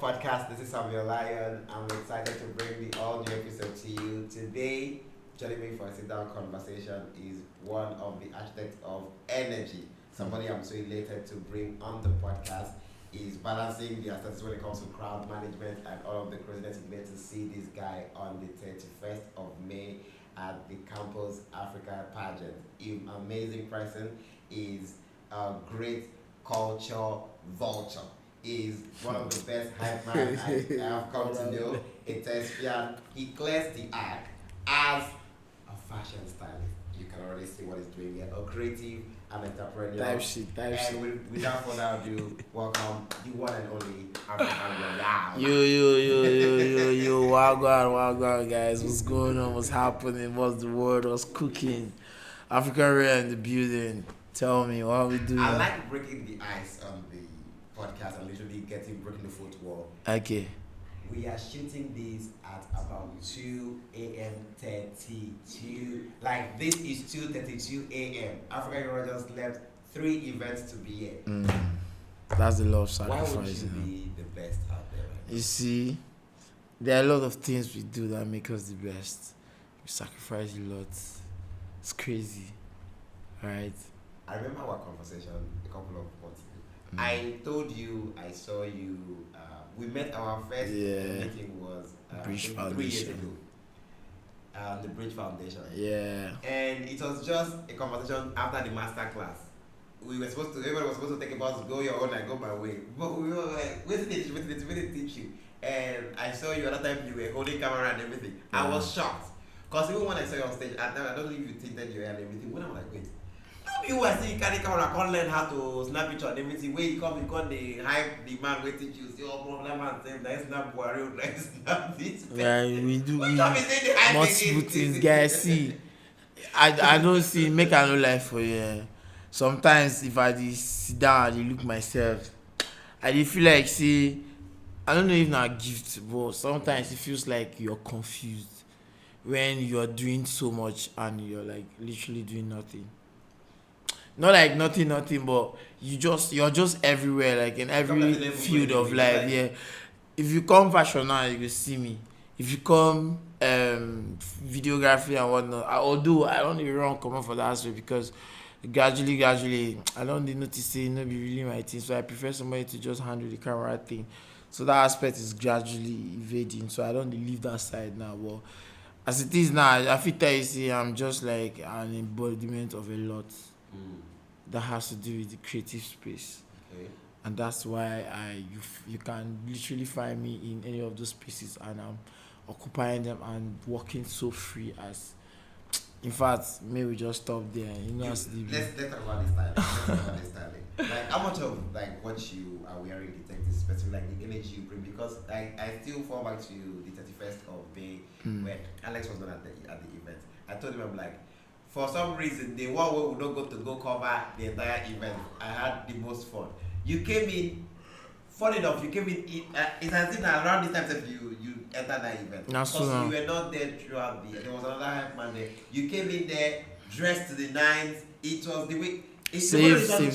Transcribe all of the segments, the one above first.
Podcast. This is Samuel Lion. I'm excited to bring the all new episode to you. Today, joining me for a sit down conversation is one of the architects of energy. Somebody I'm so elated to bring on the podcast is balancing the aesthetics when it comes to crowd management and all of the craziness. You get to see this guy on the 31st of May at the Campus Africa pageant. Amazing person, is a great culture vulture, is one of the best hype man I have come to know. A thespian. He clears the act as a fashion stylist. You can already see what he's doing here. A creative and entrepreneur. Type shit. Without further ado, welcome the one and only Afrikan Royale. Yo, wagwan, guys. What's going on? What's happening? What's the word? What's cooking? Afrikan Royale in the building. Tell me, what are we doing? I like breaking the ice on the podcast and literally breaking the fourth wall. Okay. We are shooting this at about 2 a.m. 32. Like, this is 2:32 a.m. African Royale just left 3 events to be here. That's a lot of Why sacrifice. would you be the best out there? Right? You see, there are a lot of things we do that make us the best. We sacrifice a lot. It's crazy. Right? I remember our conversation a couple of months ago. I told you, I saw you. We met, our first meeting was Bridge 3 years Foundation. ago. The Bridge Foundation. Yeah. And it was just a conversation after the master class. Everybody was supposed to take a bus, go your own, I go my way. But we were like, wait till they teach you. And I saw you at that time, you were holding camera and everything. I was shocked. Because even when I saw you on stage, I don't know if you tinted your hair and everything. When I'm like, wait, you were saying you carry camera, can't learn how to snap picture and everything. Where you come the hype the man waiting you see all problem and say let's snap Buhari, let's snap this. Yeah, we do multiple multiple things, guys. See, I don't see make I no life for you. Sometimes if I just sit down and look myself, I dey feel like see, I don't know if na gift, but sometimes it feels like you're confused when you're doing so much and you're like literally doing nothing. Not like nothing, but you're just everywhere, like in every field of life. Yeah. If you come fashion now, you will see me. If you come videography and whatnot, although I don't even run come up for that aspect because gradually, I don't dey notice say no be really my thing. So I prefer somebody to just handle the camera thing. So that aspect is gradually evading. So I don't dey leave that side now. But as it is now, I feel tell you say I'm just like an embodiment of a lot. That has to do with the creative space. Okay. And that's why you can literally find me in any of those spaces and I'm occupying them and working so free as in fact maybe we just stop there. Let's talk about this styling. Like how much of like what you are wearing detects especially like the energy you bring, because I still fall back to the 31st of May when Alex was not at the event. I told him I'm like, for some reason, the one way we don't go cover the entire event. I had the most fun. You came in, funny enough, it has been around this time that you entered that event. Because you were not there throughout there was another Hypeman there. You came in there, dressed to the nines. It was the way, it was like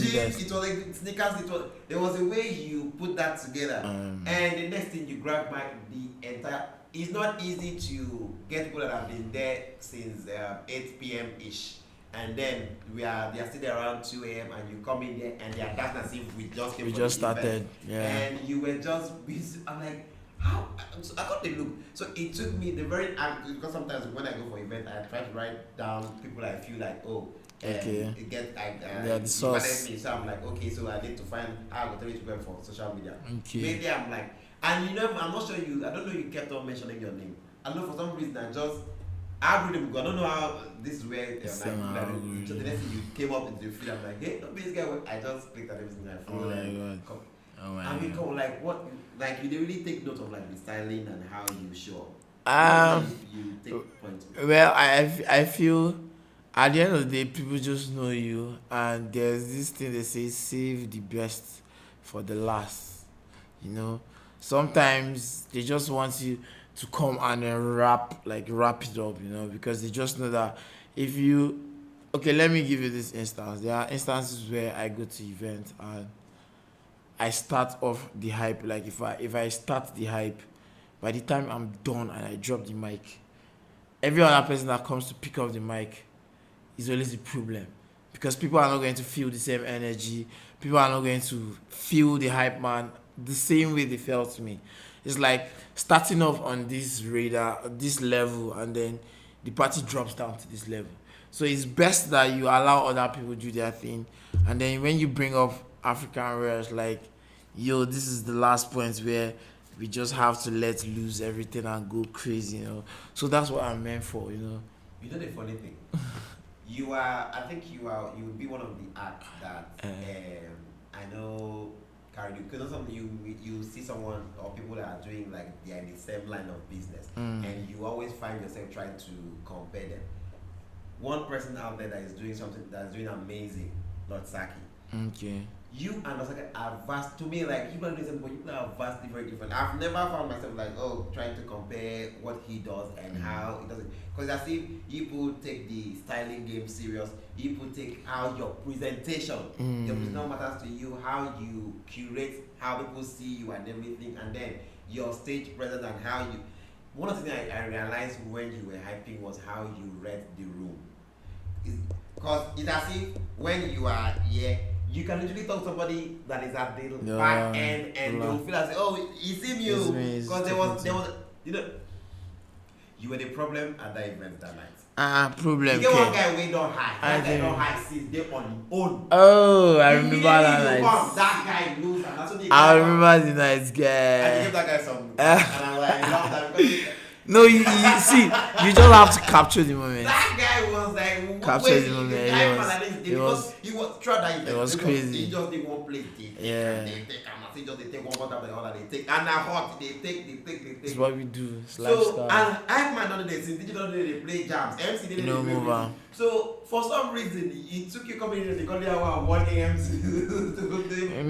sneakers, there was a way you put that together. And the next thing you grab the entire. It's not easy to get people that have been there since 8 p.m. ish, and then they are still there around 2 a.m. and you come in there and they are dancing as if we just started. Event. Yeah. And you were just busy. I'm like, how? So I got the look. So it took me because sometimes when I go for event, I try to write down people I feel like it get like the source. Me. So I'm like, okay, so I need to find how I go to people for social media. Okay. Maybe I'm like. And I'm not sure I don't know you kept on mentioning your name. I know for some reason I don't know how this is where so the next thing you came up into the feed, I'm like, hey, don't be this guy. I just clicked on everything I followed. I mean, come like what, like you really take note of like the styling and how you show up. You take points. Well, I feel at the end of the day, people just know you, and there's this thing they say, save the best for the last. Sometimes they just want you to come and wrap it up, because they just know that if you, okay, let me give you this instance. There are instances where I go to events and I start off the hype, like if I start the hype, by the time I'm done and I drop the mic, every other person that comes to pick up the mic is always the problem. Because people are not going to feel the same energy. People are not going to feel the hype man the same way they felt me. It's like starting off on this radar, this level, and then the party drops down to this level. So it's best that you allow other people do their thing. And then when you bring up Afrikan Royale, like, yo, this is the last point where we just have to let loose everything and go crazy, you know. So that's what I'm meant for, you know. You know the funny thing? I think you would be one of the acts that I know carry you. Because something you see someone or people that are doing like they're in the same line of business, and you always find yourself trying to compare them. One person out there that is doing something that's doing amazing, Lord Saki. Okay. You and Lord Saki are vast. To me, like you are doing something, but you are vastly very different. I've never found myself like trying to compare what he does and how he does it. Because I see people take the styling game serious. People take how your presentation, your presentation matters to you, how you curate, how people see you and everything, and then your stage presence and how you. One of the things I realized when you were hyping was how you read the room. Because it's as if when you are here, you can literally talk to somebody that is at the back end and they'll feel as it's him you. Because there was you were the problem at that event that night. Problem. You get one guy way don't high. That guy don't high since they on his own. Oh, I remember that night. That guy lose and that's what they I remember the night, guy. I gave that guy some and I love that because no, you see, you just have to capture the moment. That guy was like capture the moment. It was throughout that event. It was crazy. He just did one place. They take one more time the other. They take and they're hot. They take. It's what we do. It's so lifestyle. and Hypeman don't do this. Digital they play jams. MC didn't move on. So for some reason it took you coming in the call around 1 a.m. to go to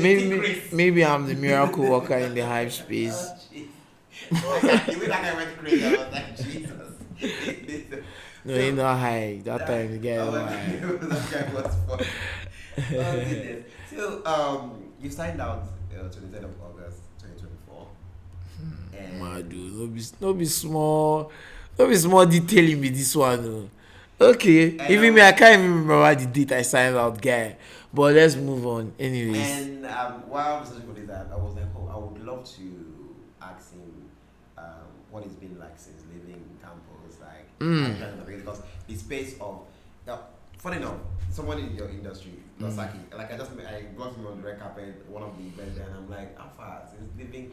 maybe I'm the miracle worker in the hype space. The way that guy went crazy, I was like, Jesus. No, you know high. That time the guy was high. That guy was fun. Oh, goodness. So, you signed out 23rd of August 2024. My dude, no be small detailing me this one. No. Okay, even me, I can't even remember the date I signed out, guy. But let's move on, anyways. And while I was searching for this, I was like, I would love to ask him what it's been like since leaving campus, like because the space of funny enough, someone in your industry, Saki, like I got him on the red carpet, one of the events, and I'm like, how far since leaving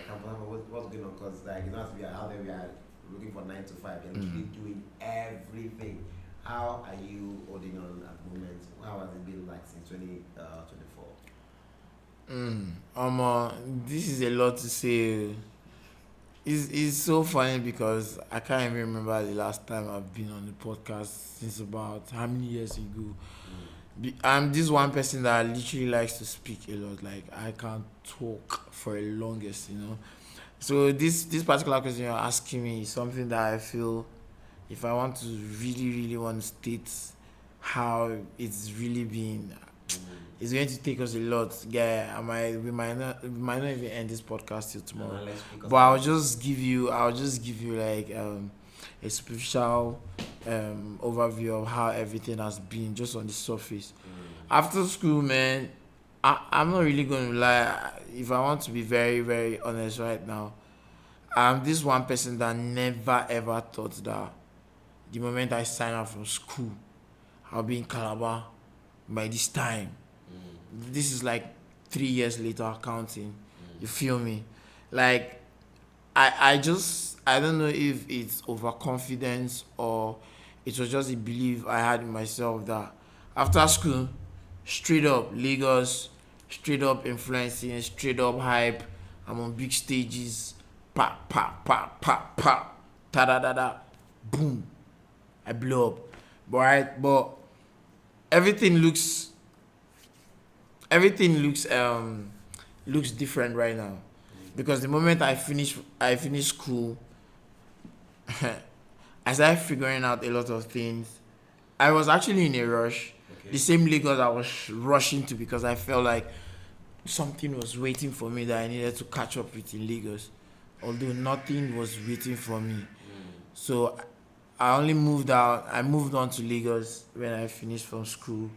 campus, what's going on? Because like you know, we are out there, we are looking for 9 to 5, and literally doing everything. How are you holding on at the moment? How has it been like since 2024? This is a lot to say. It's so funny because I can't even remember the last time I've been on the podcast since about how many years ago. I'm this one person that literally likes to speak a lot. Like I can't talk for the longest, you know. So this particular question you're asking me is something that I feel if I want to really want to state how it's really been, it's going to take us a lot. Yeah, we might not even end this podcast till tomorrow. But I'll just give you like a superficial overview of how everything has been just on the surface. After school, man, I'm not really going to lie. If I want to be very, very honest right now, I'm this one person that never ever thought that the moment I sign out from school, I'll be in Calabar by this time. This is like 3 years later counting. You feel me? Like I don't know if it's overconfidence or it was just a belief I had in myself that after school, straight up Lagos, straight up influencing, straight up hype. I'm on big stages, pop, ta da da da, boom, I blow up. But everything looks different right now, because the moment I finish school, I started figuring out a lot of things. I was actually in a rush. Okay. The same Lagos I was rushing to because I felt like something was waiting for me that I needed to catch up with in Lagos. Although nothing was waiting for me. So I only moved out. I moved on to Lagos when I finished from school.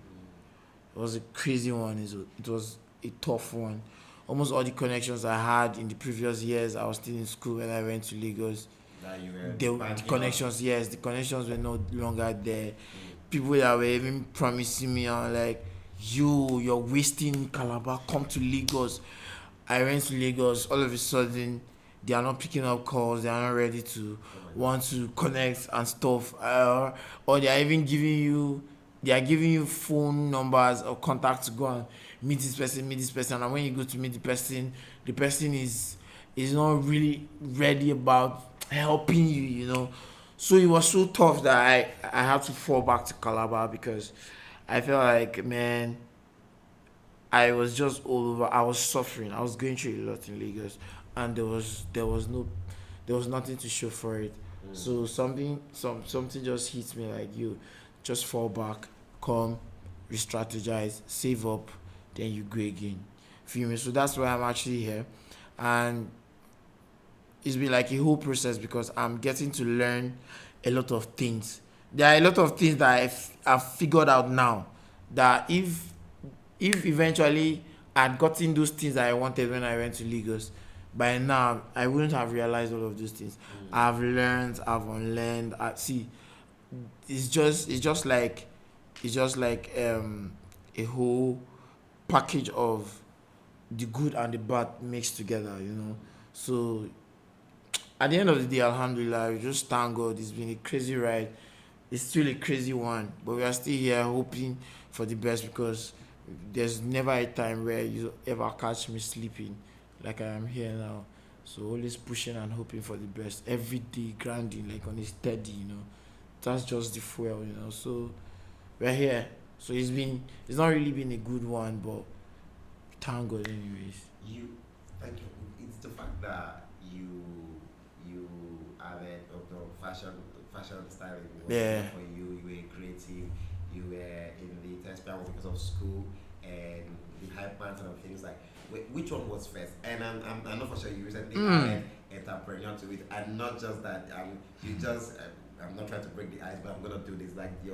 It was a crazy one. It was a tough one. Almost all the connections I had in the previous years, I was still in school when I went to Lagos. That you were The banking connections, yes, the connections were no longer there. People that were even promising me, like, you're wasting Calabar, come to Lagos. I went to Lagos, all of a sudden, they are not picking up calls, they are not ready to want to connect and stuff. Or they are even giving you phone numbers or contacts to go and meet this person. And when you go to meet the person is not really ready about helping you, So it was so tough that I had to fall back to Calabar because I felt like, man, I was just all over. I was suffering. I was going through a lot in Lagos, and there was nothing to show for it. So something just hits me like, you just fall back, come, re-strategize, save up, then you go again. Feel me? So that's why I'm actually here, and it's been like a whole process because I'm getting to learn a lot of things. There are a lot of things that I've figured out now that if eventually I'd gotten those things that I wanted when I went to Lagos, by now I wouldn't have realized all of those things. I've learned, I've unlearned. It's just like a whole package of the good and the bad mixed together. So at the end of the day, alhamdulillah, we just thank God. It's been a crazy ride. It's still a crazy one, but we are still here hoping for the best because there's never a time where you ever catch me sleeping like I am here now. So always pushing and hoping for the best. Every day grinding like on a steady, That's just the fuel, So we're here. So it's not really been a good one, but thank God anyways. It's the fact that you are the fashion styling for you. You were creative. You were in the textile because of school and the Hypeman and things like. Which one was first? And I'm not for sure you recently added entrepreneur to it, and not just that. I'm not trying to break the ice, but I'm gonna do this like the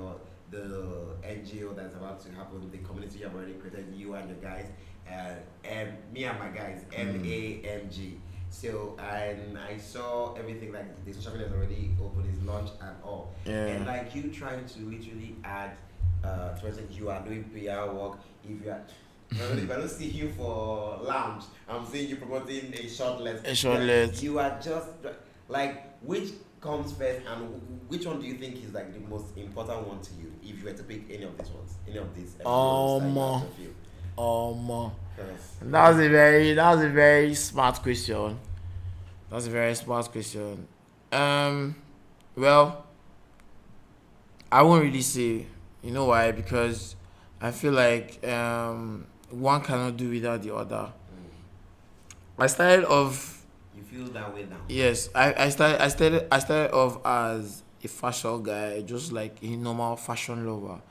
NGO that's about to happen, the community you have already created, you and your guys, and me and my guys, MAMG. So and I saw everything like the social media is already open, is launched and all. Yeah. And like you trying to literally add to it, you are doing PR work. If I don't see you for lounge, I'm seeing you promoting a shortlet. You are just like, which comes first, and which one do you think is like the most important one to you? If you were to pick any of these ones, That was a very smart question. That's a very smart question. Well, I won't really say. You know why? Because I feel like one cannot do without the other. I started off. You feel that way now? Yes, I started off as a fashion guy, just like a normal fashion lover.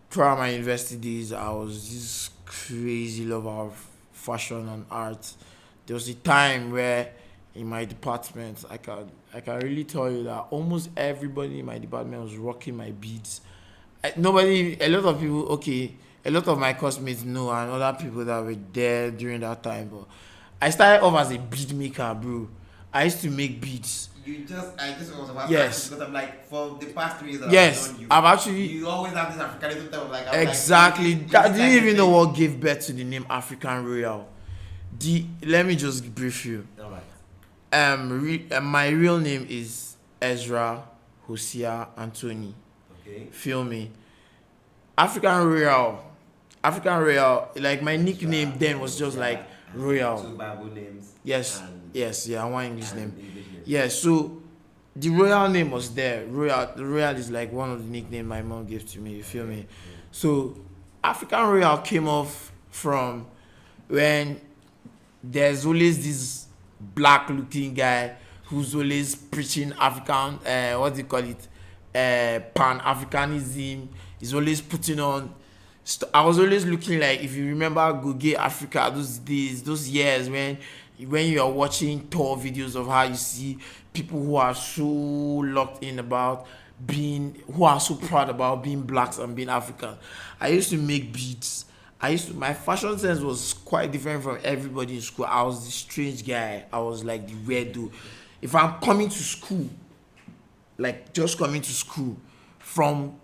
Throughout my university days, I was this crazy lover of fashion and art. There was a time where in my department, I can really tell you that almost everybody in my department was rocking my beads. A lot of my classmates know, and other people that were there during that time. But I started off as a bead maker, bro. I used to make beads. I just was about yes. Because I'm like, for the past 3 years that yes. I've known you, I've actually. You always have this Africanism term, like exactly. I didn't even know what gave birth to the name Afrikan Royale. Let me just brief you. All right. My real name is Ezra Hosea Anthony. Okay. Feel me? Afrikan Royale. Like my nickname then was just like Royal. 2 Bible names. Yes. One English name. Yes. So the royal name was there. The royal is like one of the nicknames my mom gave to me. You feel me? So Afrikan Royale came off from when there's always this black-looking guy who's always preaching African, Pan-Africanism. He's always putting on I was always looking like, if you remember Goge Africa, those days, those years when you are watching tour videos of how you see people who are so locked in about who are so proud about being blacks and being African. I used to make beats. My fashion sense was quite different from everybody in school. I was the strange guy. I was like the weirdo. If I'm coming to school, like just coming to school, from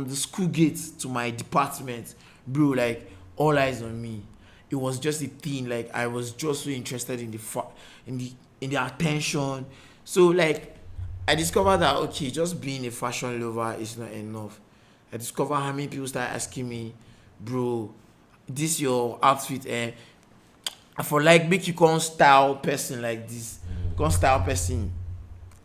the school gate to my department, bro, like all eyes on me. It was just a thing. Like I was just so interested in the attention. So like I discovered that okay, just being a fashion lover is not enough. I discovered how many people start asking me, bro, this your outfit, and I for like make you come style person like this, come style person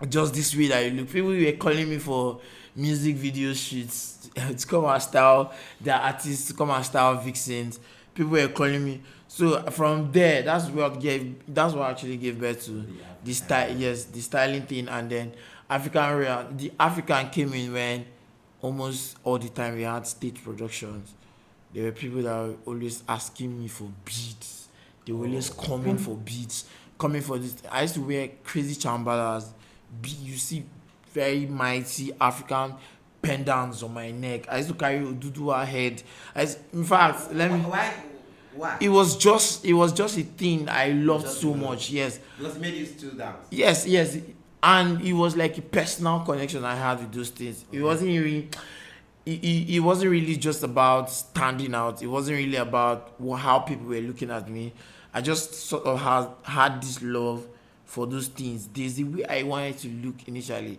just this way that you look. People were calling me for music video shoots to come and style their artists, to come and style vixens. People were calling me. So from there, that's what actually gave birth to the style. Yes, the styling thing, and then African Royale. The African came in when almost all the time we had stage productions. There were people that were always asking me for beats. They were always coming for beats, coming for this. I used to wear crazy chambalas. You see very mighty African pendants on my neck. I used to carry Oduduwa head. In fact, let me. Why? It was just a thing I loved so much. Yes. Because it made you still dance. Yes. And it was like a personal connection I had with those things. It wasn't really. It wasn't really just about standing out. It wasn't really about how people were looking at me. I just sort of had this love for those things. There's the way I wanted to look initially.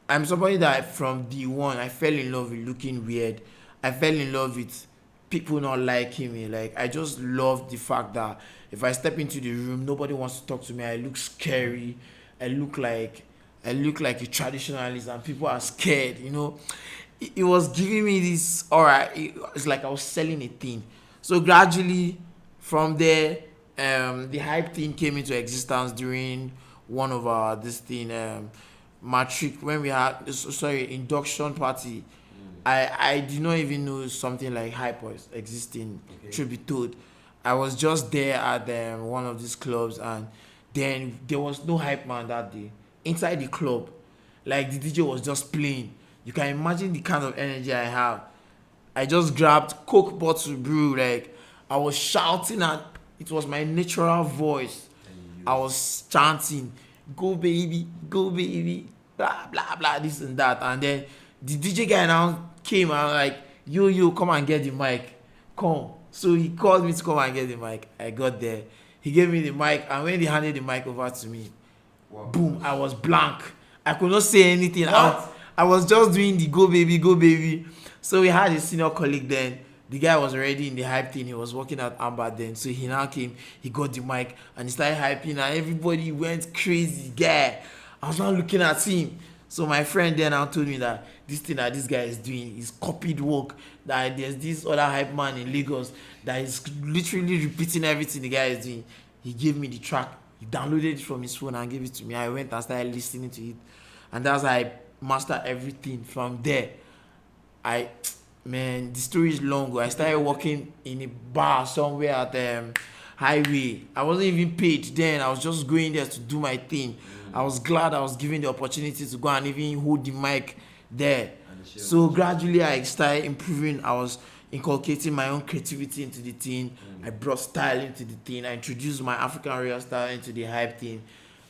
I'm somebody that from day one I fell in love with looking weird. I fell in love with people not liking me. Like I just love the fact that if I step into the room, nobody wants to talk to me. I look scary. I look like a traditionalist, and people are scared. It was giving me this. Alright, it's like I was selling a thing. So gradually, from there, the hype thing came into existence during one of our matric, when we had induction party. I did not even know something like hype was existing. Okay. Truth be told, I was just there at one of these clubs, and then there was no hype man that day inside the club. Like the DJ was just playing. You can imagine the kind of energy I have. I just grabbed Coke bottle brew. Like I was shouting, and it was my natural voice. I was chanting, "Go baby, go baby," blah blah blah, this and that. And then the DJ guy now came and like, yo, come and get the mic, come. So he called me to come and get the mic. I got there. He gave me the mic, and when he handed the mic over to me, boom, I was blank. I could not say anything. I was just doing the go baby, go baby. So we had a senior colleague then. The guy was already in the hype thing. He was working at Amber then. So he now came, he got the mic, and he started hyping, and everybody went crazy. Guy, I was not looking at him. So my friend then now told me that this thing that this guy is doing is copied work. That there's this other hype man in Lagos that is literally repeating everything the guy is doing. He gave me the track. He downloaded it from his phone and gave it to me. I went and started listening to it, and that's how I mastered everything. From there, the story is long. I started working in a bar somewhere at Highway. I wasn't even paid then. I was just going there to do my thing. I was glad I was given the opportunity to go and even hold the mic there. So gradually I started improving. I was inculcating my own creativity into the thing. I brought style into the thing. I introduced my Afrikan Royale style into the hype thing.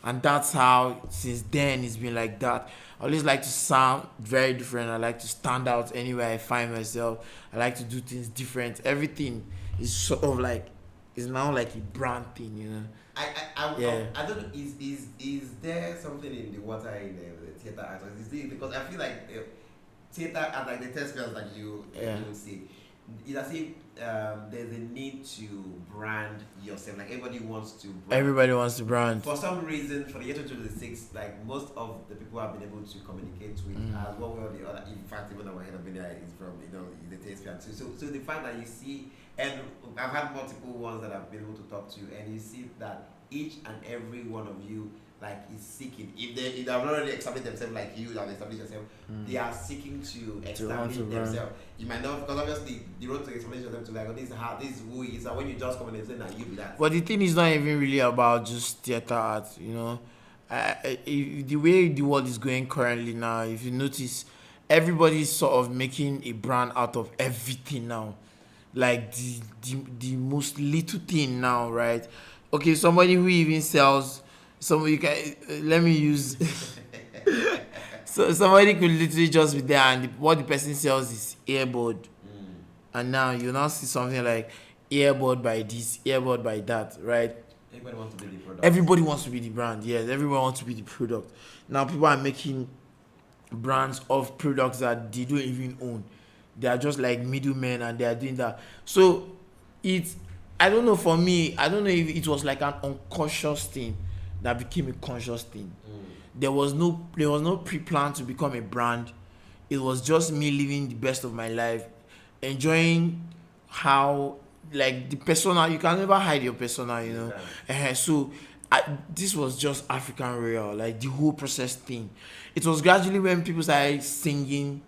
And that's how, since then, it's been like that. I always like to sound very different. I like to stand out anywhere I find myself. I like to do things different. Everything is sort of like, is now like a brand thing, I don't know. Is there something in the water in the theater actors? Because I feel like theater and like the test girls, like you would say, it's as if there's a need to brand yourself. Like everybody wants to brand. For some reason, for the year 2026, like most of the people I've been able to communicate with, as one way or the other, in fact, even our head of media is from the TSP. So the fact that you see, and I've had multiple ones that I've been able to talk to, and you see that each and every one of you like is seeking. If they have not already established themselves like you have established yourself, they are seeking to establish themselves. You might not, because obviously the road to establish yourself to like, oh, this is how, this is who he is, and when you just come and say that you be that. But the thing is not even really about just theater art, you know. The way the world is going currently now, if you notice, everybody's sort of making a brand out of everything now. Like the most little thing now, right? Okay, somebody who even sells, somebody can, let me use, so somebody could literally just be there and what the person sells is earbud. And now you now see something like earbud by this, earbud by that, right? Everybody wants to be the product. Everybody wants to be the brand, yes. Everyone wants to be the product. Now people are making brands of products that they don't even own. They are just like middlemen and they are doing that. So it's, I don't know, for me, I don't know if it was like an unconscious thing that became a conscious thing. There was no pre-plan to become a brand. It was just me living the best of my life, enjoying how, like, the persona, you can never hide your persona, you know. So this was just Afrikan Royale, like the whole process thing. It was gradually when people started singing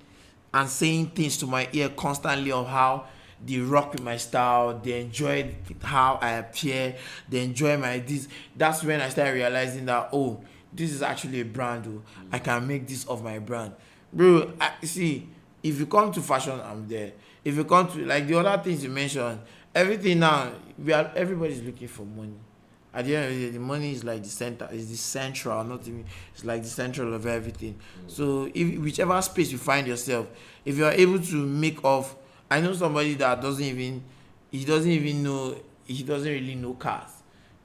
and saying things to my ear constantly of how they rock with my style, they enjoyed how I appear, they enjoy my this. That's when I started realizing that, oh, this is actually a brand. Oh, I can make this of my brand. Bro, see, if you come to fashion, I'm there. If you come to, like, the other things you mentioned, everything now, everybody's looking for money. At the end of the day, the money is like the center, is the central, not even, it's like the central of everything. So if whichever space you find yourself, if you're able to make off, I know somebody that he doesn't really know cars,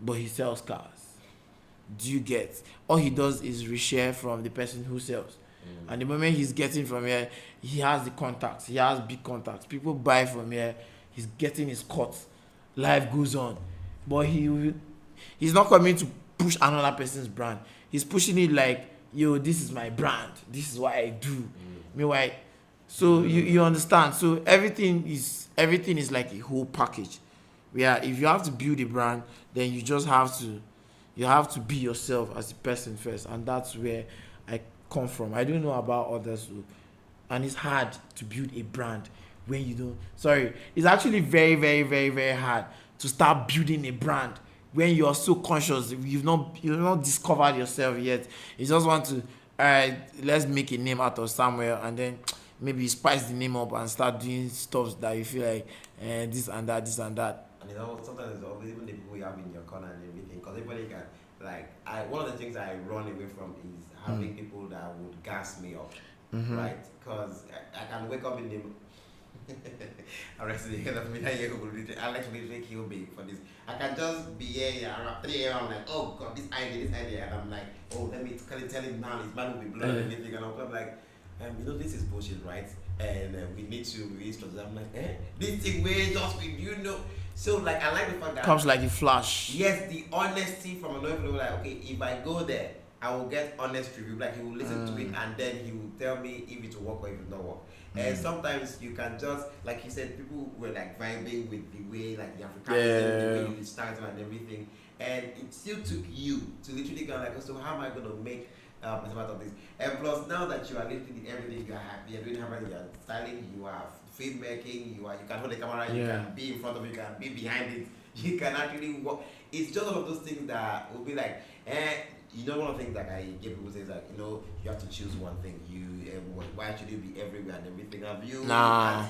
but he sells cars. Do you get? All he does is reshare from the person who sells. And the moment he's getting from here, he has the contacts, he has big contacts. People buy from here, he's getting his cut. Life goes on. But he's not coming to push another person's brand. He's pushing it like, yo, this is my brand. This is what I do. Meanwhile, so you understand. So everything is like a whole package. Where if you have to build a brand, then you just have to be yourself as a person first. And that's where I come from. I don't know about others, and it's hard to build a brand when you don't. Sorry, it's actually very, very, very, very hard to start building a brand when you are so conscious. You've not discovered yourself yet. You just want to, let's make a name out of somewhere, and then maybe spice the name up and start doing stuff that you feel like this and that. And sometimes it's always even the people you have in your corner and everything, because everybody can, like, one of the things I run away from is having people that would gas me up, right? Because I can wake up in the I'm actually the head of me. I like to literally kill me for this. I can just be here around 3 a.m. I'm like, oh god, this idea, and I'm like, oh, let me tell him now, his man will be blown and everything, and I'm like, this is bullshit, right? And we need to release to them. I'm like, this thing way just with So like, I like the fact that comes like a flash. Yes, the honesty from a lawyer, like, okay, if I go there, I will get honest review. Like, he will listen to it and then he will tell me if it will work or if it will not work. And sometimes you can just, like you said, people were like vibing with the way, like the Africanism, the way you start and everything. And it still took you to literally go like, so how am I going to make as part of this? And plus, now that you are literally everything, you are doing everything, you are styling, you are filmmaking, you can hold the camera, you can be in front of it, you can be behind it, you can actually walk. It's just one of those things that will be like, one of the things that I give people is like, you have to choose one thing. Why should you be everywhere and everything? Have you? Nah.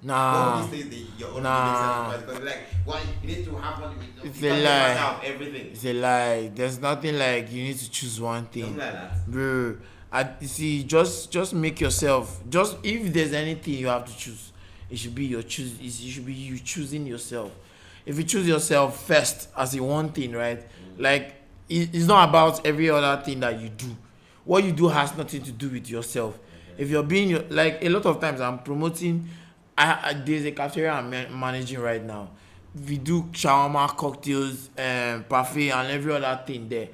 Your own because like, why you need to have one. It's a lie. Everything. It's a lie. There's nothing like you need to choose one thing. Something like that. Bro, see, just make yourself. Just if there's anything you have to choose, it should be it should be you choosing yourself. If you choose yourself first as a one thing, right? Like, it's not about every other thing that you do. What you do has nothing to do with yourself. If you're being like, a lot of times I'm promoting, there's a cafeteria I'm managing right now. We do shawarma, cocktails, parfait, and every other thing there.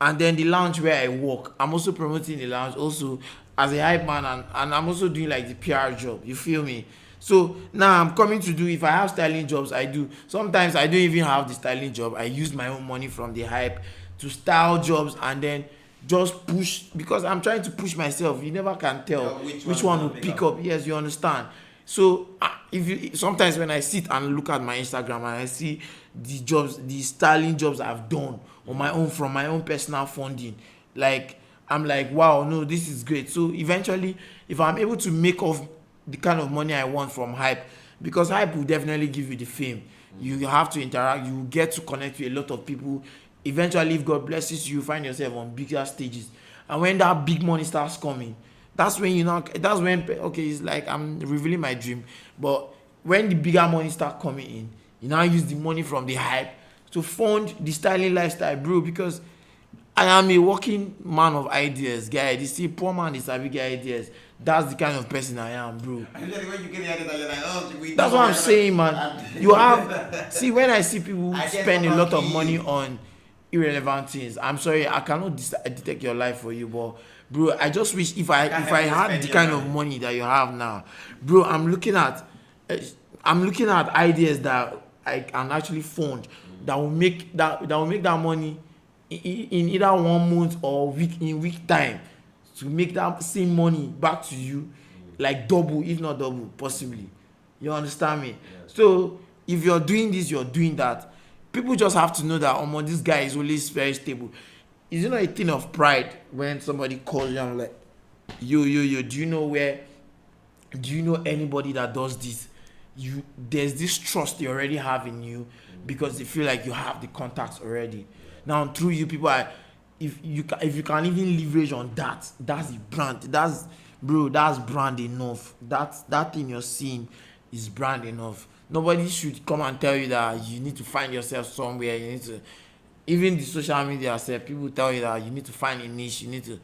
And then the lounge where I work, I'm also promoting the lounge also as a hype man, and I'm also doing like the PR job. You feel me? So now I'm coming to do, if I have styling jobs, I do. Sometimes I don't even have the styling job. I use my own money from the hype to style jobs and then just push, because I'm trying to push myself. You never can tell which one will pick up. Yes, you understand. So if you sometimes when I sit and look at my Instagram and I see the styling jobs I've done on my own from my own personal funding, like I'm like, wow, no, this is great. So eventually, if I'm able to make off the kind of money I want from Hype, because Hype will definitely give you the fame. You have to interact. You get to connect with a lot of people. Eventually, if God blesses you, find yourself on bigger stages. And when that big money starts coming, that's when okay, it's like I'm revealing my dream. But when the bigger money start coming in, you now use the money from the Hype to fund the styling lifestyle, bro. Because I am a working man of ideas, guy. They say poor man is a big ideas. That's the kind of person I am, bro. That's what I'm saying, man. You have see, when I see people spend a lot of money on irrelevant things, I'm sorry, I cannot detect your life for you, but bro, I just wish if I had the kind of money that you have now, bro. I'm looking at ideas that I can actually fund that will make that money in either 1 month or week time, to make that same money back to you, like double, if not double, possibly. You understand me? Yes. So if you're doing this, you're doing that. People just have to know that this guy is always very stable. Is it not a thing of pride when somebody calls you and like, yo, do you know anybody that does this? There's this trust they already have in you because they feel like you have the contacts already. Now through you, people are, if you can even leverage on that's the brand. That's brand enough. That thing you're seeing is brand enough. Nobody should come and tell you that you need to find yourself somewhere. You need to, even the social media said, people tell you that you need to find a niche. You need to,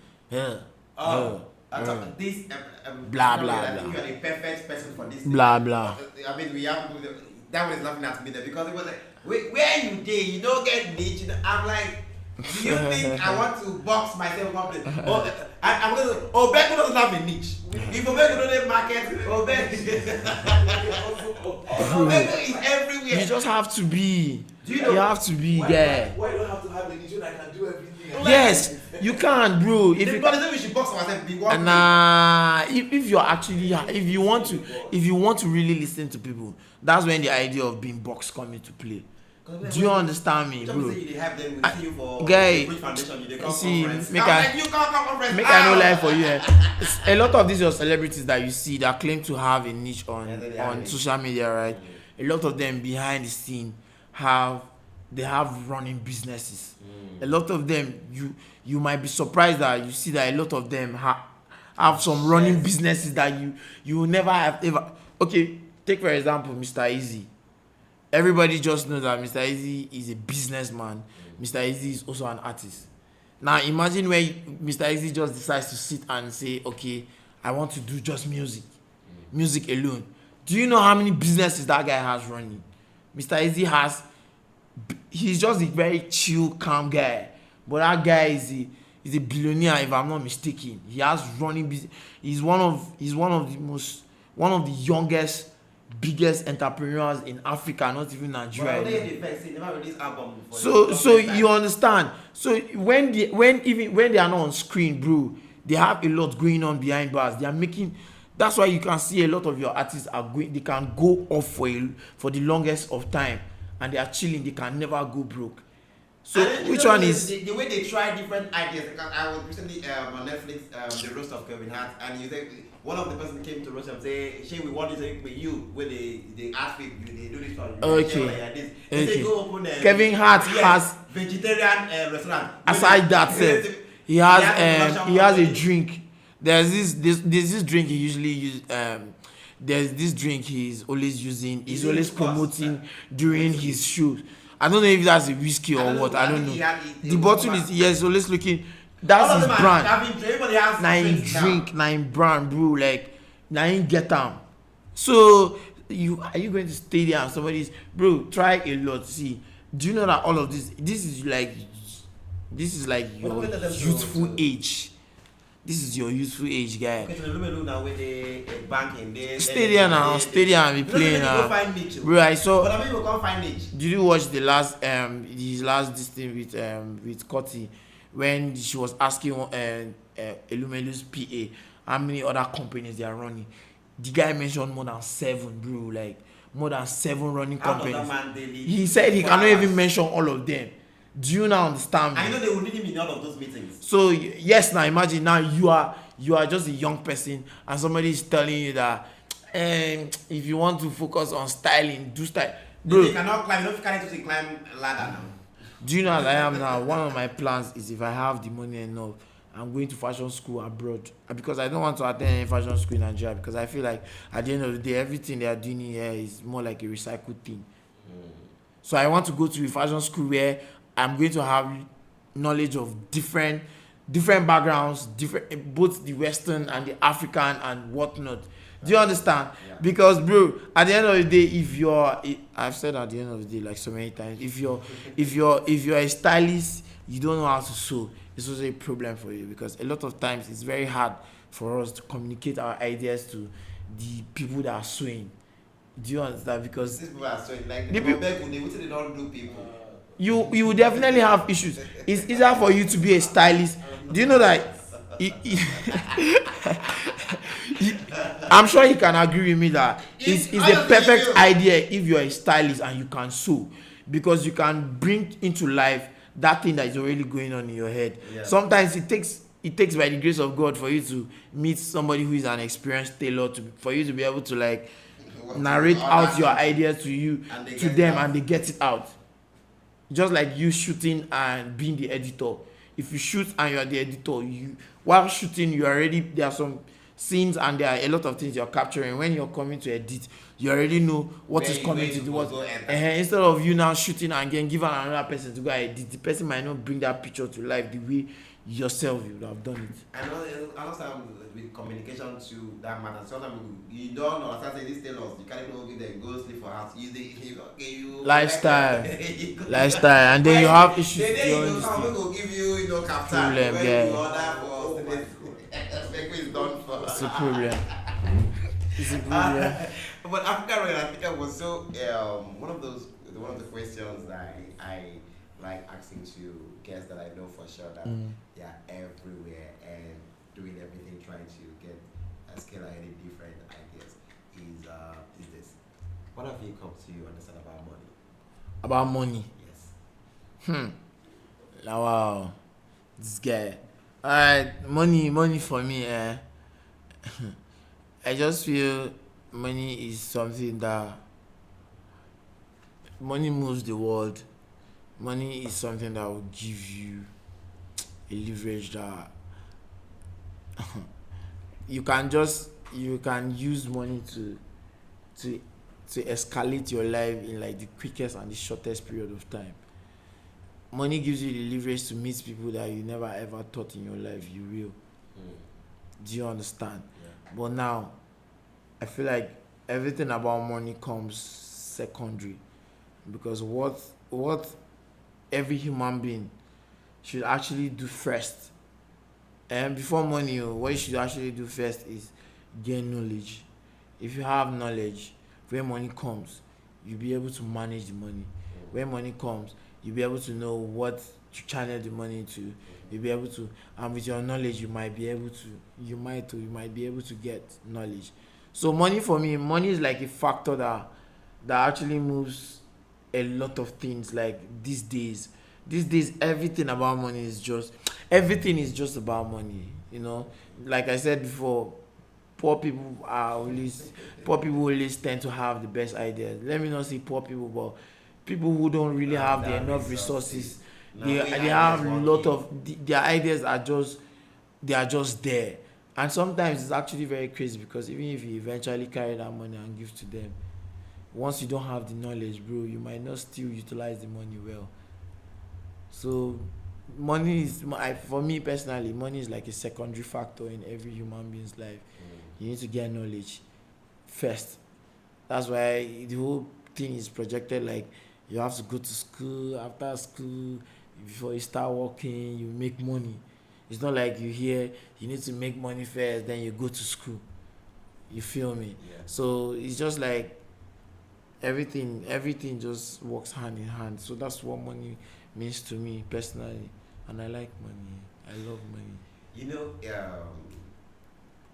this blah blah I blah. think you're the perfect person for this. Blah blah. I mean, we have that was laughing at me there because it was like, where you did, you don't get niche. I'm like, do you think I want to box myself up? I'm going to. Obeko doesn't have a niche. If Obeko don't have market, Obeko is everywhere. You just have to be. You have to be there. Why you don't have to have a niche when I can do everything? Yes, you can, bro. But we should box ourselves. If you want to really listen to people, that's when the idea of being boxed come into play. Do you understand me, bro? Guy, see, make I no lie for you. A lot of these your celebrities that you see that claim to have a niche on social media, right? A lot of them behind the scene have running businesses. A lot of them, you might be surprised that you see that a lot of them have some running businesses that you will never have ever. Okay, take for example Mr. Easy. Everybody just knows that Mr. Easy is a businessman. Mr. Easy is also an artist. Now imagine when Mr. Easy just decides to sit and say, okay, I want to do just music alone. Do you know how many businesses that guy has running? Mr. Easy he's just a very chill, calm guy. But that guy is a billionaire, if I'm not mistaken. He has running business. He's one of the youngest, biggest entrepreneurs in Africa, not even Nigeria. So you understand. So when they are not on screen, bro, they have a lot going on behind bars. They are making. That's why you can see a lot of your artists they can go off for the longest of time, and they are chilling. They can never go broke. So which one is the way they try different ideas? Because I was recently on Netflix, the roast of Kevin Hart, and you say one of the person came to roast and say, "Shay, we want to take with you where they ask people, they do this for you." Okay. They say go open Kevin Hart has vegetarian restaurant. Aside that, he has a drink. There's this drink he usually use. There's this drink he's always using. He's always promoting during his shows. I don't know if that's a whiskey or what. I don't know. The bottle is he's always looking. That's his brand. Nine brand, bro. Like nine get them. So are you going to stay there and somebody's bro? Try a lot. See, do you know that all of this is like your youthful age. this is your youthful age, guy. Okay, so look now with the bank in there. Stadium now, stadium be playing now. Bro, I saw. But I mean, we can't find Niche. Did you watch the last his last this thing with Cotty when she was asking Elumelu's PA how many other companies they are running? The guy mentioned more than 7, bro. Like more than 7 running companies. He said he cannot even mention all of them. Do you now understand me? I know they would need him in all of those meetings. So yes, now imagine now you are just a young person and somebody is telling you that if you want to focus on styling, do style. Bro, they cannot climb. You don't carry to climb ladder now. Do you know as I am now? One of my plans is if I have the money enough, I'm going to fashion school abroad because I don't want to attend any fashion school in Nigeria because I feel like at the end of the day, everything they are doing here is more like a recycled thing. So I want to go to a fashion school where I'm going to have knowledge of different backgrounds, different both the Western and the African and whatnot. Do you understand? Yeah. Because bro, at the end of the day, I've said at the end of the day like so many times, if you're a stylist, you don't know how to sew, it's also a problem for you because a lot of times it's very hard for us to communicate our ideas to the people that are sewing. Do you understand? Because these people are sewing like the people they don't do people. You will definitely have issues. It's easier for you to be a stylist. Do you know that? I'm sure you can agree with me that it's the perfect idea if you're a stylist and you can sew because you can bring into life that thing that is already going on in your head. Yeah. Sometimes it takes by the grace of God for you to meet somebody who is an experienced tailor for you to be able to like narrate out your ideas to them and they get it out. Just like you shooting and being the editor. If you shoot and you are the editor, while shooting there are some scenes and there are a lot of things you're capturing. When you're coming to edit, you already know what is coming to do. Instead of you now shooting and then giving another person to go edit, the person might not bring that picture to life the way yourself you would have done it. And also with communication to that matter. Sometimes you don't understand this tailors. You can't even give them go sleep for house. You lifestyle, and then you have issues. Then someone will give you captain when you order for it's done for. It's a problem. It's a problem. But Afrikan Royale, I think I was so one of the questions that I like asking to guests that I know for sure that they are everywhere and doing everything trying to get a scale or any different ideas is this. What have you come to understand about money? About money? Yes. Wow. This guy. Alright, money for me, I just feel money is something that money moves the world. Money is something that will give you a leverage that you can use money to escalate your life in like the quickest and the shortest period of time. Money gives you the leverage to meet people that you never ever thought in your life you will. Do you understand? Yeah. But now, I feel like everything about money comes secondary because what every human being should actually do first. And before money, what you should actually do first is gain knowledge. If you have knowledge, when money comes, you'll be able to manage the money. When money comes, you'll be able to know what to channel the money to. You'll be able to, and with your knowledge, you might be able to get knowledge. So money for me, money is like a factor that actually moves a lot of things. Like these days everything about money is just about money. You know, like I said before, poor people always tend to have the best ideas. Let me not say poor people, but people who don't really have enough resources. They have a lot of their ideas are just there. And sometimes it's actually very crazy because even if you eventually carry that money and give to them, once you don't have the knowledge, bro, you might not still utilize the money well. So money is, for me personally, money is like a secondary factor in every human being's life. You need to get knowledge first. That's why the whole thing is projected like you have to go to school. After school, before you start working, you make money. It's not like you hear you need to make money first, then you go to school. You feel me? Yeah. So it's just like everything just works hand in hand. So that's what money means to me personally, and I like money. I love money. You know,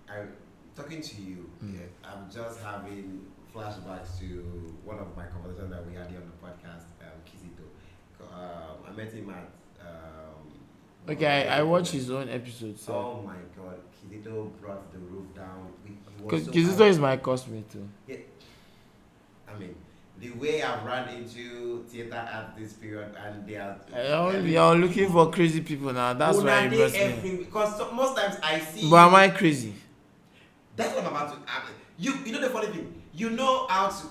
I talking to you. Yeah, I'm just having flashbacks to one of my conversations that we had here on the podcast, Kizito. I met him at. Okay, I watched his own episode. So. Oh my God, Kizito brought the roof down. Because Kizito is my cosmate too. Yeah, I mean, the way I've run into theater at this period, and they are. You're looking for crazy people now. That's why you brought me. Because most times I see. But am I crazy? That's what I'm about to. You know the funny thing. You know how to.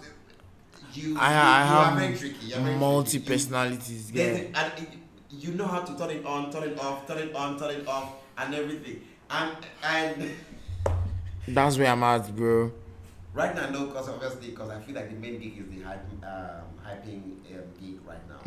I have very tricky. Multi personalities. And you know how to turn it on, turn it off, turn it on, turn it off, and everything. And that's where I'm at, bro. Right now, no, because I feel like the main gig is the hyping gig right now.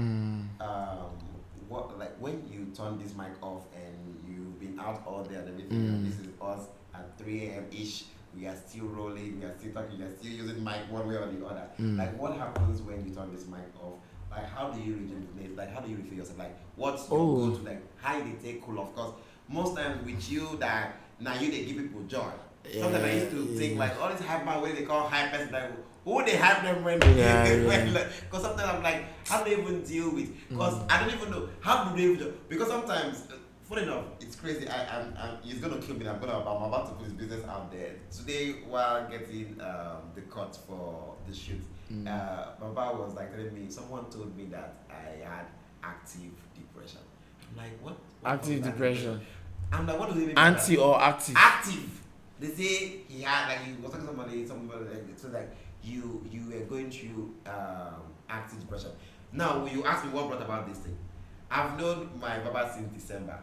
What like when you turn this mic off and you've been out all day and everything, and this is us at 3 a.m. ish. We are still rolling, we are still talking, we are still using mic one way or the other. Like what happens when you turn this mic off? Like how do you rejuvenate? Like how do you refill yourself? Like what's your go to? Like how do they take cool off? Because most times with you that now you they give people joy. Sometimes I used to think like all this Hypeman, what they call hype, like who they hype them when because sometimes I'm like, how do they even deal with? Because I don't even know how do they even because sometimes funny enough, it's crazy. He's gonna kill me. I'm about to put his business out there today while getting the cut for the shoot. Baba was like telling me, someone told me that I had active depression. I'm like, what active depression? I'm like, what do they mean? Anti or active? Active. They say he had like he was talking to somebody like so like you were going through active depression. Now when you ask me what brought about this thing, I've known my Baba since December.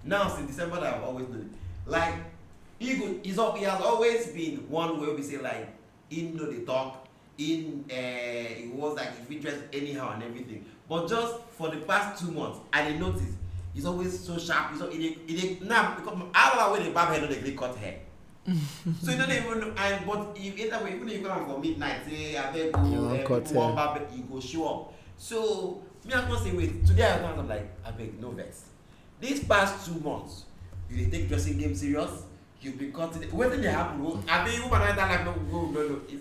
Now since December that I've always known it. Like he has always been one where we say like he know the talk, it was like if we dress anyhow and everything. But just for the past 2 months, I didn't notice he's always so sharp. He's now because I don't know where the barb hair they cut hair. So you don't even know. But if even if you come for midnight, say I beg one barber, he go show up. So me I can't say wait. Today I'm like I beg no vex. These past 2 months, you take dressing game serious. You've been cutting. When did they happen? I mean, woman I like no. He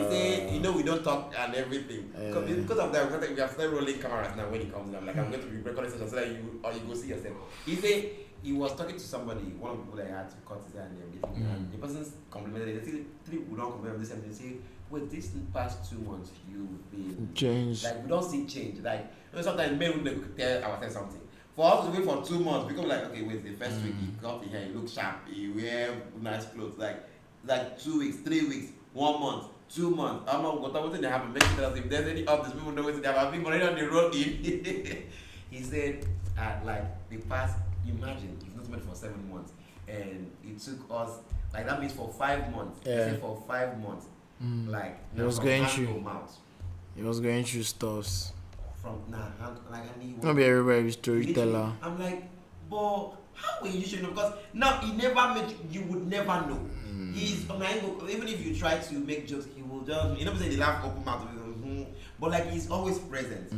say you know we don't talk and everything because of that. We have started rolling cameras now. When he comes in, I'm like I'm going to be recording session so that you go see yourself. He say he was talking to somebody, one of the people that had to cut his hair and everything, and the person's complimented. They say three will not compliment this and they say, wait, this past 2 months you've been changed. Like we don't see change. Like you know, sometimes men will tell ourselves something. For us to wait for 2 months, because like okay, wait, the first week he cut the hair, he look sharp, he wear nice clothes. Like 2 weeks, 3 weeks, 1 month, 2 months. I'm not what did they happen? Make sure that if there's any of these people know what they have. People already on the road. He said like the past. Imagine he's not married for 7 months, and it took us like that means for 5 months. He said for 5 months, like he was going through. Mouth. He was going through stuffs. From like I need. Not be everybody a storyteller. I'm like, but how will you should know? Because now he never made. You would never know. He's even if you try to make jokes, he will just say the laugh open mouth. But like he's always present.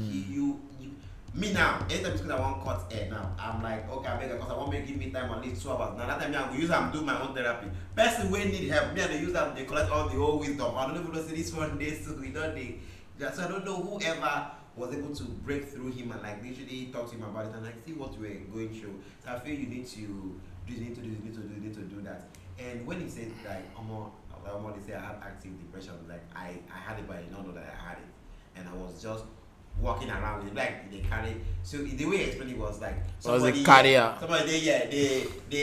Me now, anytime because I want cut hair now, I'm like, okay, I beg because I want to give me time at least 2 hours. Now that time I will use them do my own therapy. Person when need help, me and they use them, they collect all the old wisdom. I don't even know this one day, so we don't so I don't know whoever was able to break through him and like literally talk to him about it and like see what we're going through. So I feel you need to do that. And when he said like they say I have active depression, like I had it but I did not know that I had it. And I was just walking around with it, like they carry. So the way he explained it was like somebody they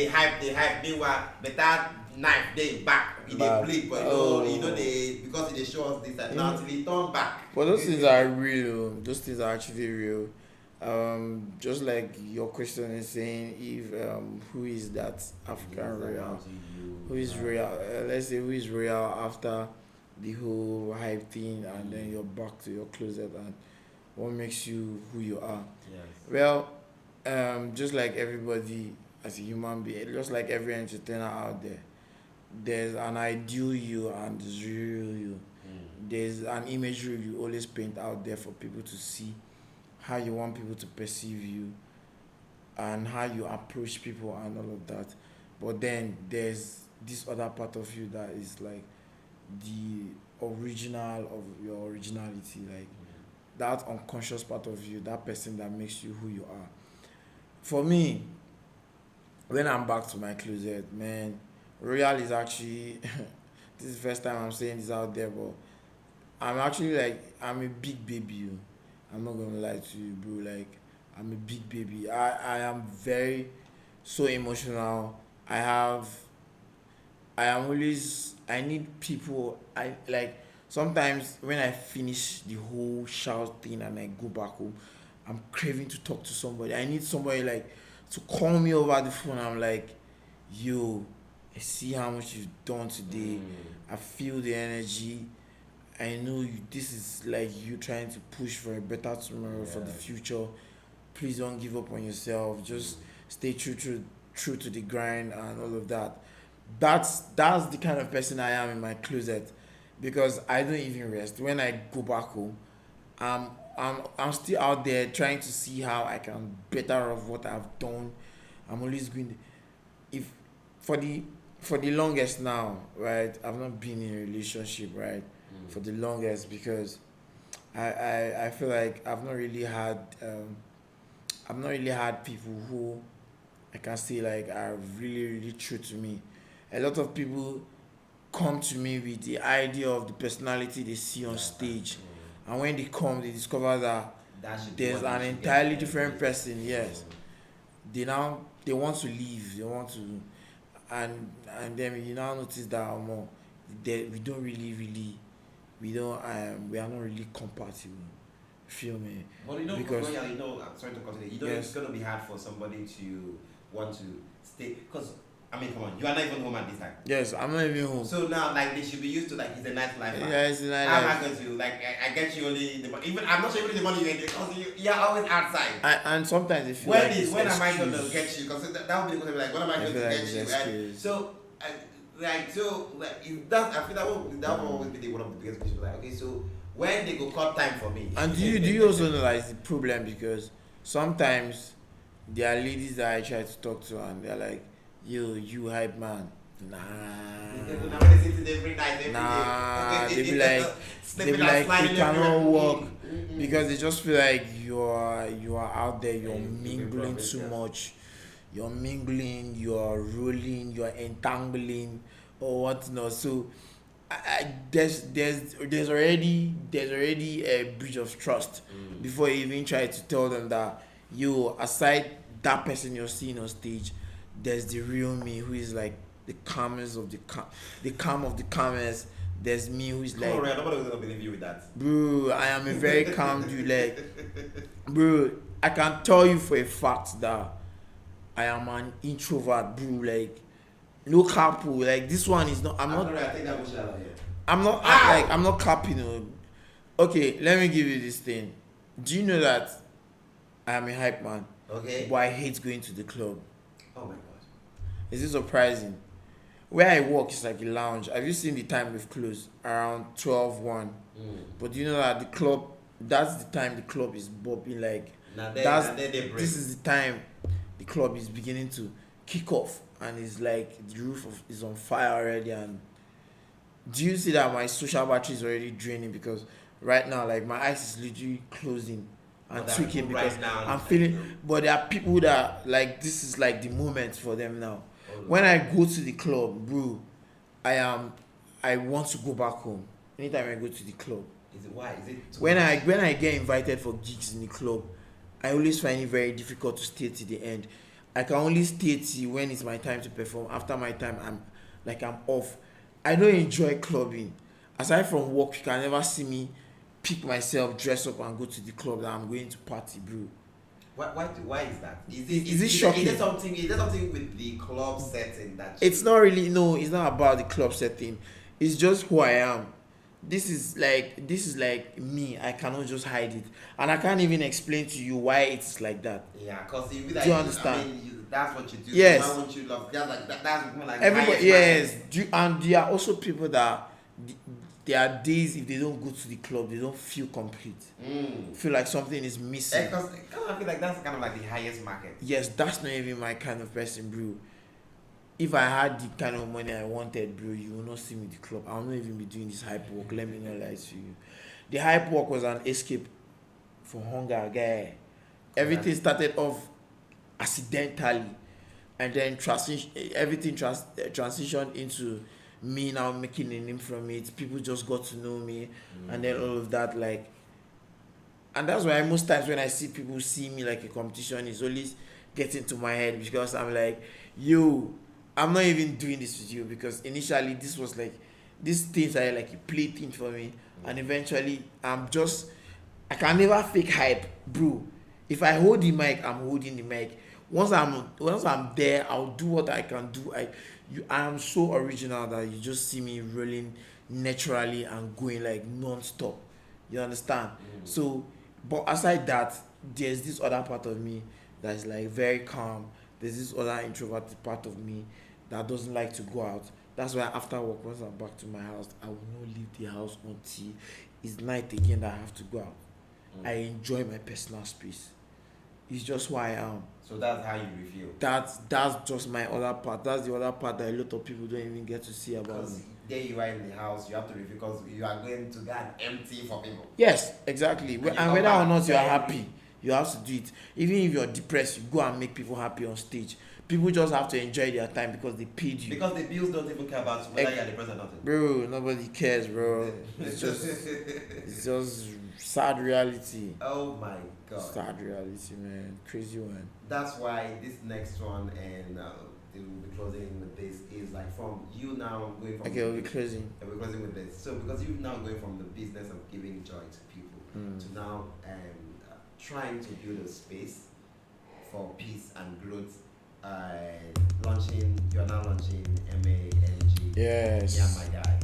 hype, they were better knife they back, they bleed, but they because they show us this and now until they turn back. But those things are real. Those things are actually real. Just like your question is saying, if who is that Afrikan Royale? Who is Royale? Let's say who is Royale after the whole hype thing, and then you're back to your closet and what makes you who you are. Yes. Well, just like everybody, as a human being, just like every entertainer out there, there's an ideal you and there's real you. There's an imagery you always paint out there for people to see how you want people to perceive you and how you approach people and all of that. But then there's this other part of you that is like the original of your originality, like that unconscious part of you, that person that makes you who you are. For me, when I'm back to my closet, man, Royal is actually this is the first time I'm saying this out there, but I'm actually like I'm a big baby. I'm not gonna lie to you, bro. Like I'm a big baby. I am very so emotional. I am always I need people. I like sometimes when I finish the whole shout thing and I go back home, I'm craving to talk to somebody. I need somebody like to call me over the phone. I'm like, yo, I see how much you've done today. I feel the energy. I know you, this is like you trying to push for a better tomorrow for the future. Please don't give up on yourself. Just stay true to the grind and all of that. That's the kind of person I am in my closet because I don't even rest. When I go back home, I'm still out there trying to see how I can better of what I've done. I'm always going if for the longest now, right? I've not been in a relationship, right? For the longest because I feel like I've not really had people who I can say like are really true to me. A lot of people come to me with the idea of the personality they see on stage, and when they come, they discover that there's an entirely different person. Yes, they want to leave. They want to, and then you now notice that we don't really we don't we are not really compatible. Feel me? But because I'm sorry to continue. It's gonna be hard for somebody to want to stay because I mean, come on, you are not even home at this time. Yes, I'm not even home. So now, like, they should be used to like it's a nightlife. Yeah, it's a nightlife. How am I going to like? I get you only the money. Even I'm not sure even the money you get because you're always outside. And sometimes if you when am I going to get you? Because that would be the like when am I going to like get you? And so I feel that will always be one of the biggest questions. Like, okay, so when they go cut time for me? And do you also know like the problem because sometimes there are ladies that I try to talk to and they're like, yo, you hype man. Nah. They be like you cannot walk because they just feel like you are out there, you're mingling too much. You're mingling, you're rolling, you're entangling or whatnot. So there's already a breach of trust before you even try to tell them that you aside that person you're seeing on stage, there's the real me who is like the calmest of the calm of the calmest. There's me who is like, nobody's gonna believe you with that. Bro, I am a very calm dude. Like, bro, I can tell you for a fact that I am an introvert, bro. Like, no couple. Like this one is not. I'm not capping. Okay, let me give you this thing. Do you know that I am a hype man? Okay. But I hate going to the club. Oh my god. Is it surprising? Where I work is like a lounge. Have you seen the time we've closed? Around 12:01. But do you know that the club, that's the time the club is bobbing like this is the time the club is beginning to kick off and it's like the roof is on fire already. And do you see that my social battery is already draining because right now like my eyes is literally closing and tweaking because right now, I'm feeling but there are people that like this is like the moment for them now. When I go to the club, bro, I want to go back home. Anytime I go to the club. Is it why? Is it when I get invited for gigs in the club, I always find it very difficult to stay till the end. I can only stay till when it's my time to perform. After my time, I'm off. I don't enjoy clubbing. Aside from work, you can never see me pick myself, dress up, and go to the club that I'm going to party, bro. Why is that? Is it shocking? Is there something with the club setting that? It's not really. No, it's not about the club setting. It's just who I am. this is like me. I cannot just hide it, and I can't even explain to you why it's like that. Yeah, because you be like, Do you understand? I mean, that's what you do. Yes. So why won't you love? That's like that's more like Everybody, highest yes. market. And there are also people that there are days if they don't go to the club, they don't feel complete. Feel like something is missing. Because I feel like that's kind of like the highest market. Yes, that's not even my kind of person, bro. If I had the kind of money I wanted, bro, you will not see me in the club. I will not even be doing this hype work. Let me not lie to you. The hype work was an escape for hunger, guy. Everything started off accidentally, and then transitioned into me now making a name from it. People just got to know me, and then all of that, like. And that's why most times when I see people see me like a competition, it's always getting to my head because I'm like, yo, I'm not even doing this with you because initially this was like, these things are like a plaything for me, and eventually I can never fake hype, bro. If I hold the mic, I'm holding the mic. Once I'm there, I'll do what I can do. I am so original that you just see me rolling naturally and going like non-stop. You understand? So, but aside that, there's this other part of me that is like very calm. There's this other introverted part of me that doesn't like to go out. That's why after work, once I'm back to my house, I will not leave the house until it's night again that I have to go out. I enjoy my personal space. It's just who I am. So that's how you reveal. That's just my other part. That's the other part that a lot of people don't even get to see about me. There you are in the house, you have to reveal because you are going to go and empty for people. Yes, exactly. And whether or not you are happy, you have to do it. Even if you're depressed, you go and make people happy on stage. People just have to enjoy their time because they paid you. Because the bills don't even care about whether you're depressed or not. Bro, nobody cares, bro. It's just sad reality. Oh my god. Sad reality, man. Crazy one. That's why this next one, and we'll be closing with this, is like from you now going from... Okay, we'll be closing. We're closing with this. So because you're now going from the business of giving joy to people to now trying to build a space for peace and growth. You're now launching MANG. Yes. Yeah, my guys.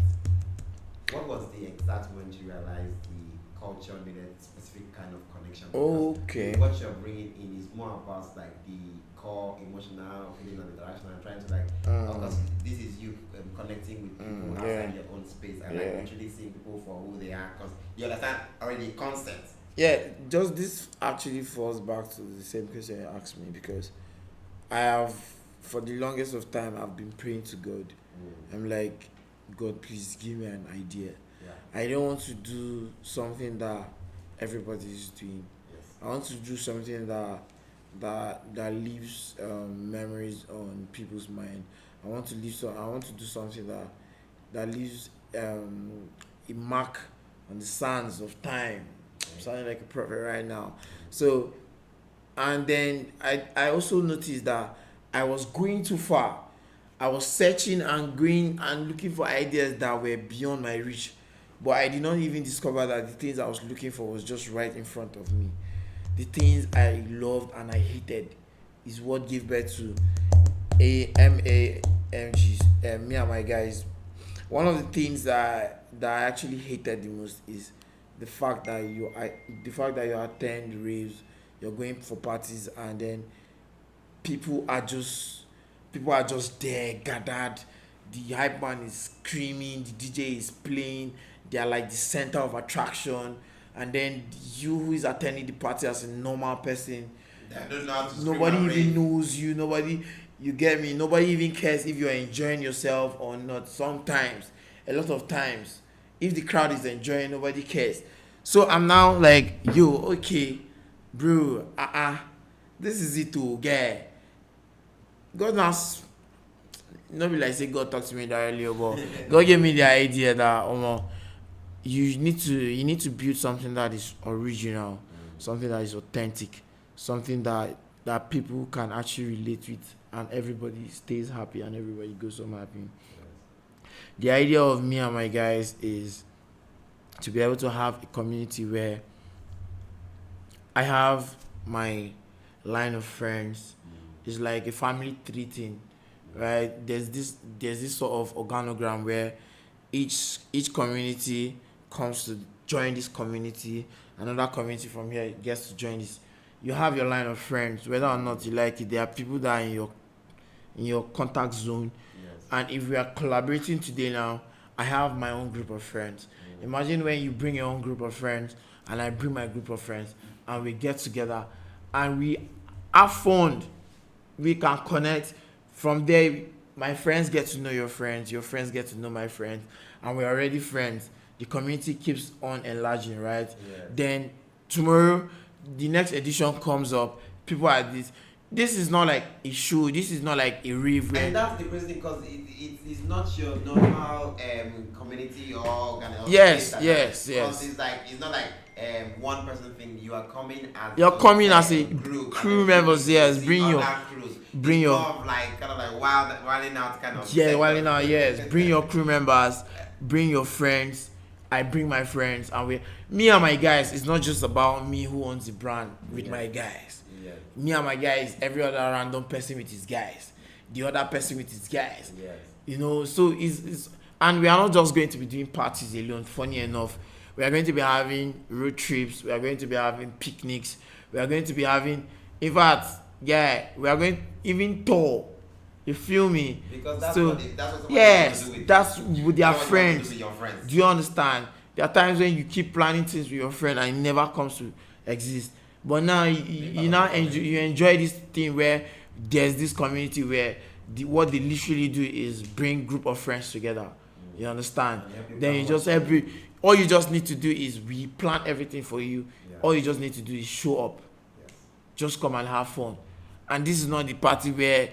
What was the exact moment you realized the culture needed specific kind of connection? Because okay. What you're bringing in is more about like the core emotional feeling and interaction and trying to like, because this is you connecting with people outside your own space and like literally seeing people for who they are because you understand already the concept. Yeah, just this actually falls back to the same question you asked me because I have, for the longest of time, I've been praying to God. I'm like, God, please give me an idea. Yeah. I don't want to do something that everybody is doing. Yes. I want to do something that leaves memories on people's mind. I want to do something that leaves a mark on the sands of time. I'm sounding like a prophet right now. So. And then I also noticed that I was going too far. I was searching and going and looking for ideas that were beyond my reach. But I did not even discover that the things I was looking for was just right in front of me. The things I loved and I hated is what gave birth to MAMGs, me and my guys. One of the things that I actually hated the most is the fact that you attend raves, you're going for parties, and then people are just there gathered. The hype man is screaming, the DJ is playing, they are like the center of attraction, and then you who is attending the party as a normal person, nobody even knows you, you get me, nobody even cares if you're enjoying yourself or not. Sometimes, a lot of times, if the crowd is enjoying, nobody cares. So I'm now like, yo, okay, bro, this is it to get. God now, not be like say God talked to me directly, but God gave me the idea that you need to build something that is original, something that is authentic, something that people can actually relate with, and everybody stays happy and everybody goes home happy. The idea of me and my guys is to be able to have a community where I have my line of friends. It's like a family tree thing, right? There's this sort of organogram where each community comes to join this community, another community from here gets to join this. You have your line of friends, whether or not you like it. There are people that are in your contact zone. Yes. And if we are collaborating today now, I have my own group of friends. Imagine when you bring your own group of friends and I bring my group of friends and we get together and we have fun. We can connect. From there, my friends get to know your friends get to know my friends, and we're already friends. The community keeps on enlarging, right? Yeah. Then tomorrow, the next edition comes up. People are this. This is not like a show. This is not like a rave. And that's the crazy thing, because it is not your normal community or organization. Yes. Because it's not like one person thing. You are coming as a group, crew members. Yes, bring your more of like kind of like wilding out kind of. Yeah, wilding out. Yes, bring your crew members, bring your friends. I bring my friends, and me and my guys. It's not just about me who owns the brand with my guys. Yeah. Me and my guys, every other random person with his guys, the other person with his guys. Yes. So it's and we are not just going to be doing parties alone. Funny enough, we are going to be having road trips. We are going to be having picnics. We are going to be having, in fact, we are going even tour. You feel me? Because that's so, what that's what yes, do with that's you. with their That's what friends. you do with your friends. Do you understand? There are times when you keep planning things with your friend and it never comes to exist. But now you now enjoy this thing where there's this community where what they literally do is bring group of friends together. You understand? Then you just all you just need to do is we plan everything for you. Yeah. All you just need to do is show up. Yes. Just come and have fun. And this is not the party where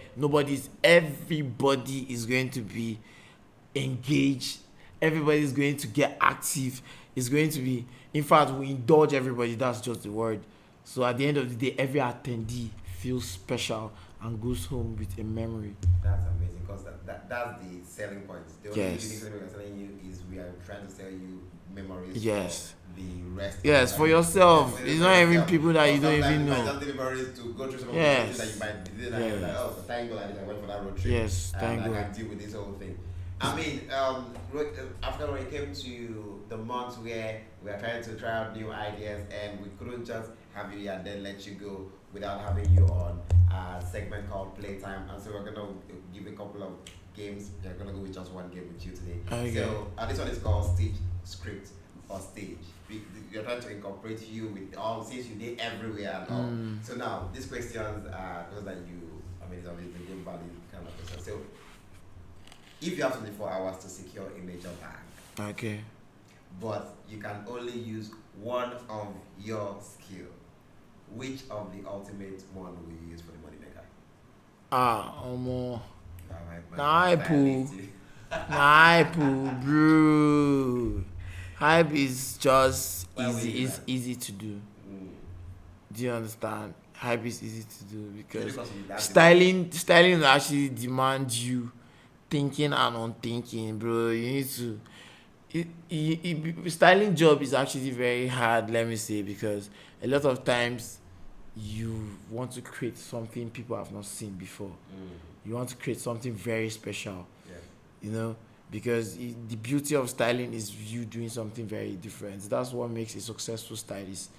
everybody is going to be engaged. Everybody is going to get active. It's going to be, in fact, we indulge everybody. That's just the word. So at the end of the day, every attendee feels special and goes home with a memory. That's amazing, because that's the selling point. The only unique thing we're telling you is we are trying to sell you memories. Yes. For the rest. Yes, for yourself. It's not even people that you don't even know. Just memories to go through some of the things that you might be doing, and you're like, oh, thank God I went for that road trip. Yes, thank and God. I can deal with this whole thing. I mean, Afrikan Royale came to the month where we are trying to try out new ideas, and we couldn't just have you here and then let you go without having you on a segment called Playtime. And so we're gonna give a couple of games. We're gonna go with just one game with you today. Okay. So this one is called Stage Script or Stage. We're trying to incorporate you with all, since you did everywhere and all. So now these questions are those that it's obviously good value kind of question. So if you have 24 hours to secure a major bag, Okay. but you can only use one of your skill, which of the ultimate one will you use for the moneymaker? Hype, bro. Hype is just easy. It's easy to do. Do you understand? Hype is easy to do because styling will actually demand you thinking and unthinking, bro. You need to. Styling job is actually very hard, let me say, because a lot of times you want to create something people have not seen before. You want to create something very special. Because the beauty of styling is you doing something very different. That's what makes a successful stylist.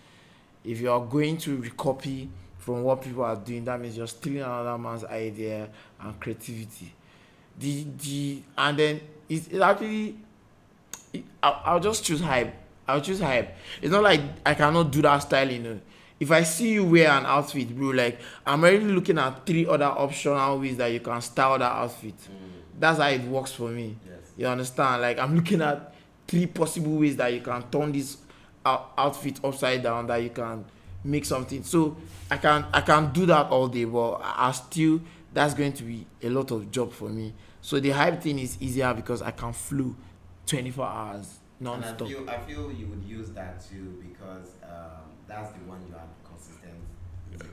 If you are going to recopy from what people are doing, that means you're stealing another man's idea and creativity. And then it's actually, I'll just choose hype. I'll choose hype. It's not like I cannot do that styling. If I see you wear an outfit, bro, like I'm already looking at 3 other optional ways that you can style that outfit. That's how it works for me. Yes. You understand? Like I'm looking at 3 possible ways that you can turn this outfit upside down, that you can make something. So I can do that all day, but that's going to be a lot of job for me. So the hype thing is easier because I can flow 24 hours non-stop. And I feel you would use that too, because that's the one you are consistent with.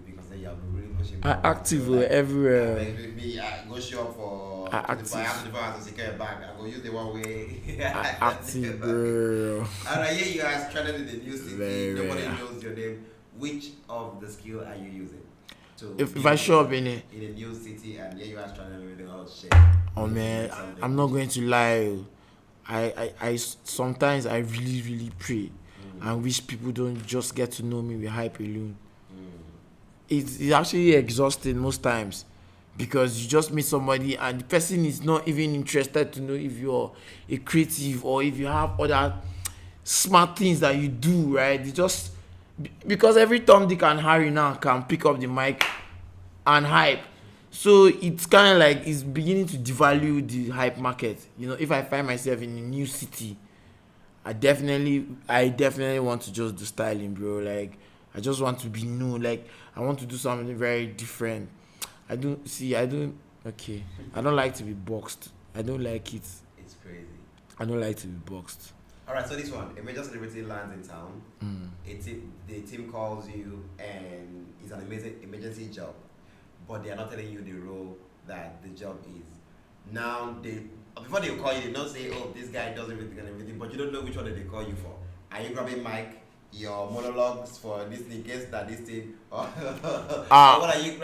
Because then you have been really pushing. I active everywhere. Like me, I go shop for. I have the hours to secure a bag. I go use the one way. I active, bro. And I hear you are stranded in the new city. Nobody knows your name. Which of the skill are you using? If I show up in a new city and here you are stranded with all shit. Oh man, I'm not going to lie. I sometimes I really, really pray and wish people don't just get to know me with hype alone. It's actually exhausting most times because you just meet somebody and the person is not even interested to know if you're a creative or if you have other smart things that you do, right? They just because every Tom, Dick and Harry now can pick up the mic and hype. So it's kind of like it's beginning to devalue the hype market. If I find myself in a new city, I definitely want to just do styling, bro. Like I just want to be new. Like I want to do something very different. I don't like to be boxed. I don't like it. It's crazy. I don't like to be boxed. Alright, so this one, a major celebrity lands in town. The team calls you and it's an amazing emergency job. But they are not telling you the role that the job is. Now before they call you, they don't say, oh, this guy does everything and everything, but you don't know which one they call you for. Are you grabbing mic, your monologues for this in case that this thing, or what are you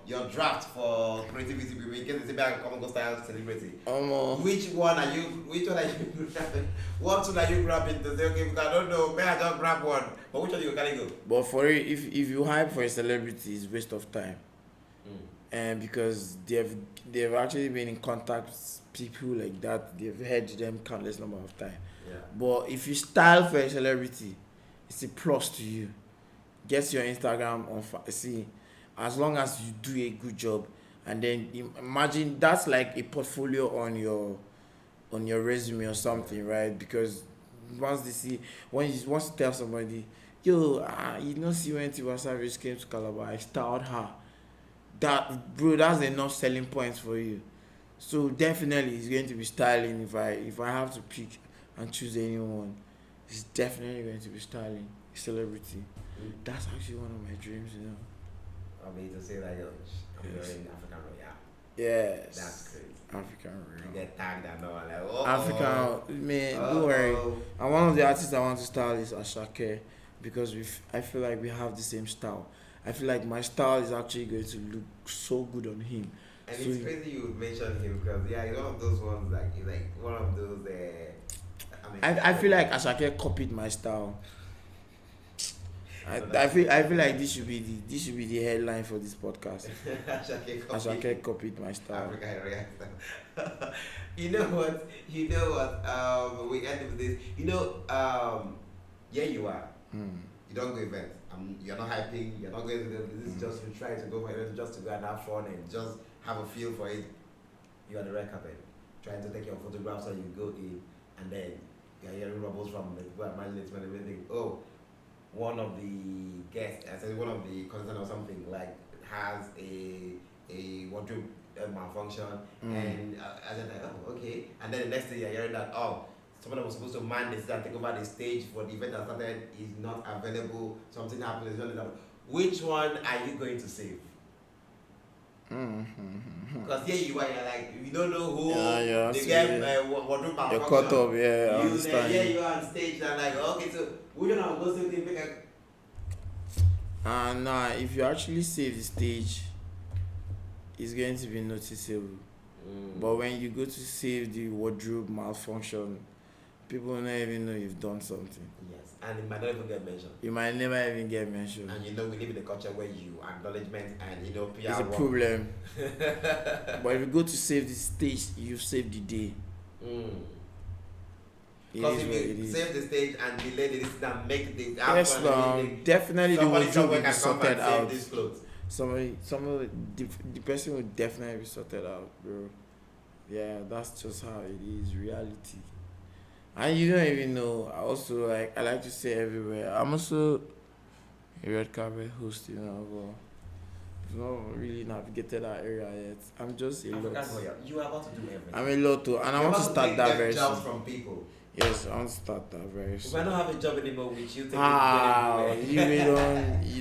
your draft for creativity people in case they say back common style celebrity? Which one are you grabbing? What tool are you grabbing to say, okay, because I don't know, may I just grab one, but which one you can go? But for it, if you hype for a celebrity, it's waste of time. And because they've actually been in contact with people like that, they've heard them countless number of times. Yeah. But if you style for a celebrity, it's a plus to you. Get your Instagram on see, as long as you do a good job, and then imagine that's like a portfolio on your resume or something, right? Because once they see, once you tell somebody, yo, see when Tiwa Savage came to Calabar, I styled her. That, bro, that's enough selling points for you. So definitely it's going to be styling. If I have to pick and choose anyone, it's definitely going to be styling. Celebrity. That's actually one of my dreams, I mean, to say that you're in Afrikan Royale. Yes. That's crazy. Afrikan Royale. You get tagged and all like, African, man, don't worry. And one of the artists I want to style is Ashake because I feel like we have the same style. I feel like my style is actually going to look so good on him. And so it's crazy you would mention him because he's one of those ones like one of those. I feel like Ashake copied my style. I feel like this should be the headline for this podcast. Ashake copied my style. African Royale. You know what? We end with this. Here you are. You don't go events. You're not hyping. You're not going to do this. Is just you try to go for events just to go and have fun and just have a feel for it. You're on the red carpet, trying to take your photographs, and you go in, and then you're hearing rumbles from the people at management and everything. Oh, one of the guests, I said one of the contestants or something, like has a wardrobe malfunction, and I said like, oh, okay. And then the next thing you're hearing that, someone that was supposed to man this and take over the stage for the event that started is not available. Something happened. Which one are you going to save? Because here you are, you're like, you don't know who the guy wardrobe malfunction. You're caught up, I understand. Here you are on stage and like, okay, so which one are going to make a... if you actually save the stage, it's going to be noticeable. But when you go to save the wardrobe malfunction, people will not even know you've done something. Yes, and it might not even get mentioned. You might never even get mentioned. And we live in a culture where you acknowledgement and PR it's a problem. But if you go to save the stage, you've saved the day. Because if you save the stage and delay the list and make the definitely the wardrobe will be sorted out. The person will definitely be sorted out, bro. Yeah, that's just how it is, reality. And you don't even know. I like to say everywhere. I'm also a red carpet host, but I've not really navigated that area yet. I'm just a lot. You are about to do everything. I'm a lot too, and I want to start that very soon. From people. Yes, I want to start that very soon. If I don't have a job anymore with you, you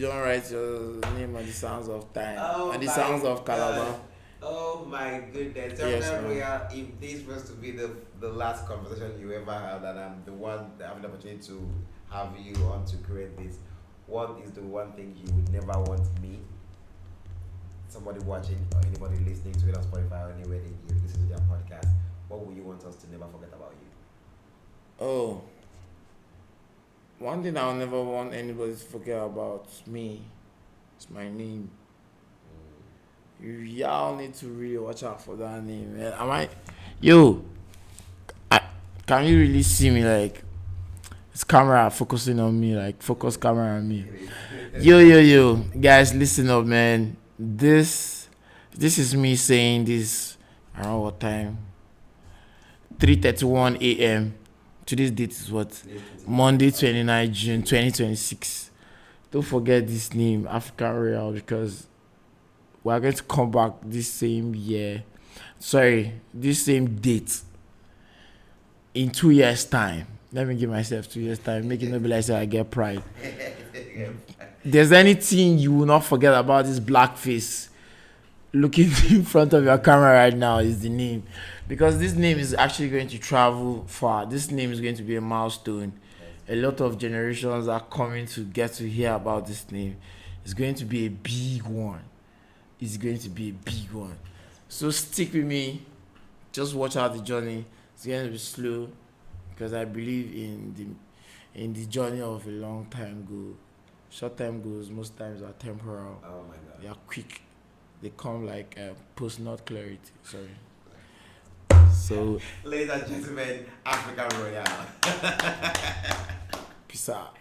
don't write your name on the sounds of time and the sounds of Calabar. Oh my goodness. Yes, if this was to be the last conversation you ever had, and I'm the one that have the opportunity to have you on to create this, what is the one thing you would never want me, somebody watching or anybody listening to it on Spotify or anywhere that you listen to their podcast, what would you want us us to never forget about you? Oh, one thing I'll never want anybody to forget about me is my name. Y'all need to really watch out for that name, man. Can you really see me? Like, it's camera focusing on me, like focus camera on me. Yo, guys, listen up, man. This is me saying this around what time? 3:31 a.m. Today's date is what? Monday, 29 June 2026. Don't forget this name, Afrikan Royale, because we are going to come back this same date in 2 years' time. Let me give myself 2 years' time, make it not be like I get pride. There's anything you will not forget about this black face looking in front of your camera right now is the name. Because this name is actually going to travel far. This name is going to be a milestone. A lot of generations are coming to get to hear about this name. It's going to be a big one. So stick with me. Just watch out the journey. It's going to be slow because I believe in the journey of a long time goal. Short time goals most times are temporal. Oh my God. They are quick. They come like post-nut clarity. Sorry. So, ladies and gentlemen, Afrikan Royale. peace out.